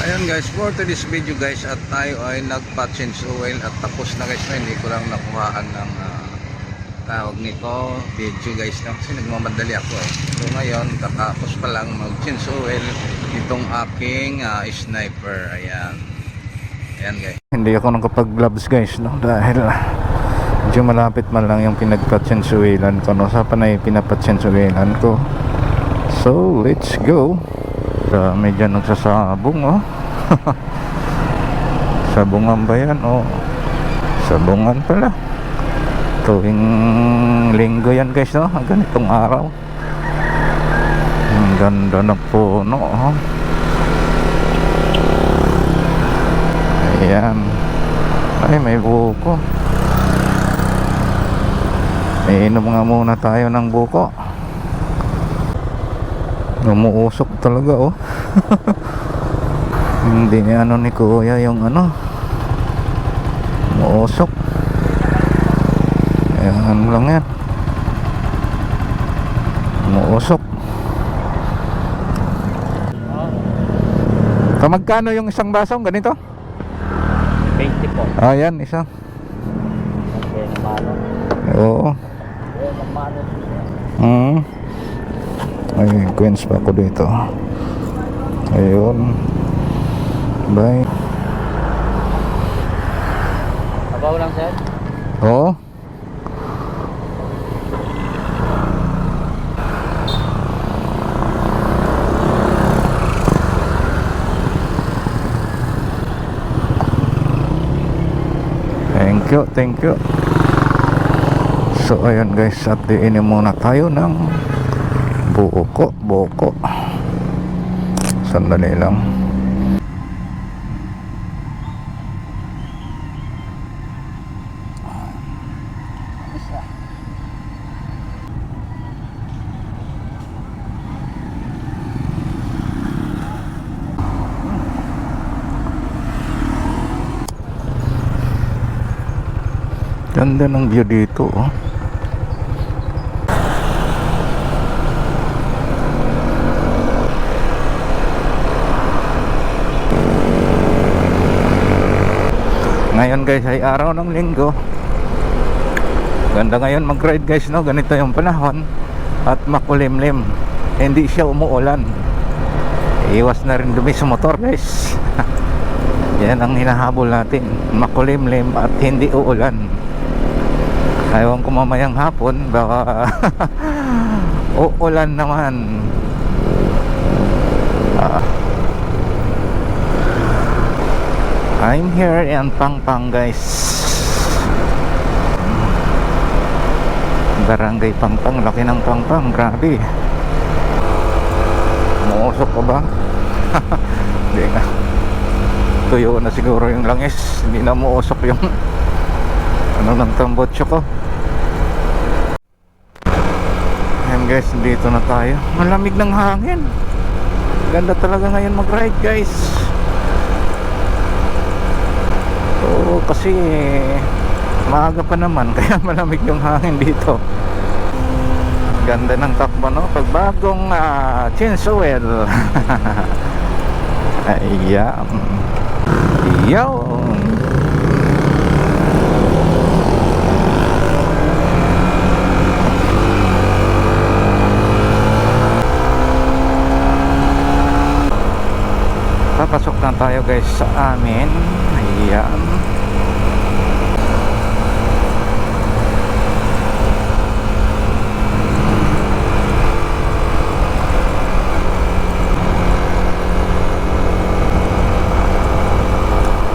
Ayun guys, for today's video guys, at tayo ay nagpa-change oil at tapos na guys. Hindi ko lang nakuhaan ng tawag nito video guys na, kasi nagmamadali ako So ngayon katapos pa lang mag-change oil itong aking sniper. Ayan guys, hindi ako nakapag-gloves guys, no, dahil medyo malapit man lang yung pinagpa-change oilan ko, no. Sa panay pinapa-change oilan ko. So let's go. Medyo nagsasabong, oh. Sabungan ba yan? Oh, sabungan pala. Tuwing linggo yan guys, no? Ganitong araw. Ang ganda ng puno, oh. Ayan. Ay, may buko. Iinom nga muna tayo ng buko. Umuusok talaga, oh. Hindi ni ano ni kuya yung ano, umuusok. Ayan lang yan, umuusok. Magkano yung isang basong ganito? 20 po. Ayan, isa. Oo. Ay, coins pa ako dito. Ayun. Bye. Abaw lang, sir? Oo. Thank you. So ayun guys, at diinin muna tayo ng buko. Sandali lang. Ganda ng view dito, oh. Ngayon guys ay araw ng linggo. Ganda ngayon mag-ride guys, no? Ganito yung panahon at makulimlim. Hindi siya umuulan. Iwas na rin dumi sa motor guys. Yan ang hinahabol natin, makulimlim at hindi uulan. Ayaw ko mamayang hapon baka uulan naman. I'm here in Pangpang guys, Barangay Pangpang. Laki ng Pangpang, grabe. Muusok ka ba? Hindi nga, tuyo na siguro yung langis, hindi na muusok yung ano ng tambotso ko. Ayan guys, dito na tayo. Malamig ng hangin. Ganda talaga ngayon mag-ride guys. So kasi maaga pa naman kaya malamig yung hangin dito. Ganda ng takbo, no? Pag bagong change oil. Ayan. Yo. Papasok na tayo guys sa amin. Ayan.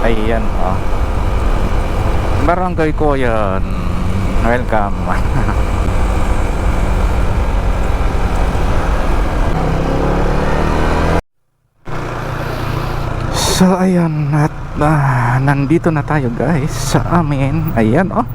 Ayan, oh. Barangay ko yan. Welcome. So ayan, at nandito na tayo guys sa amin. Ayan, oh.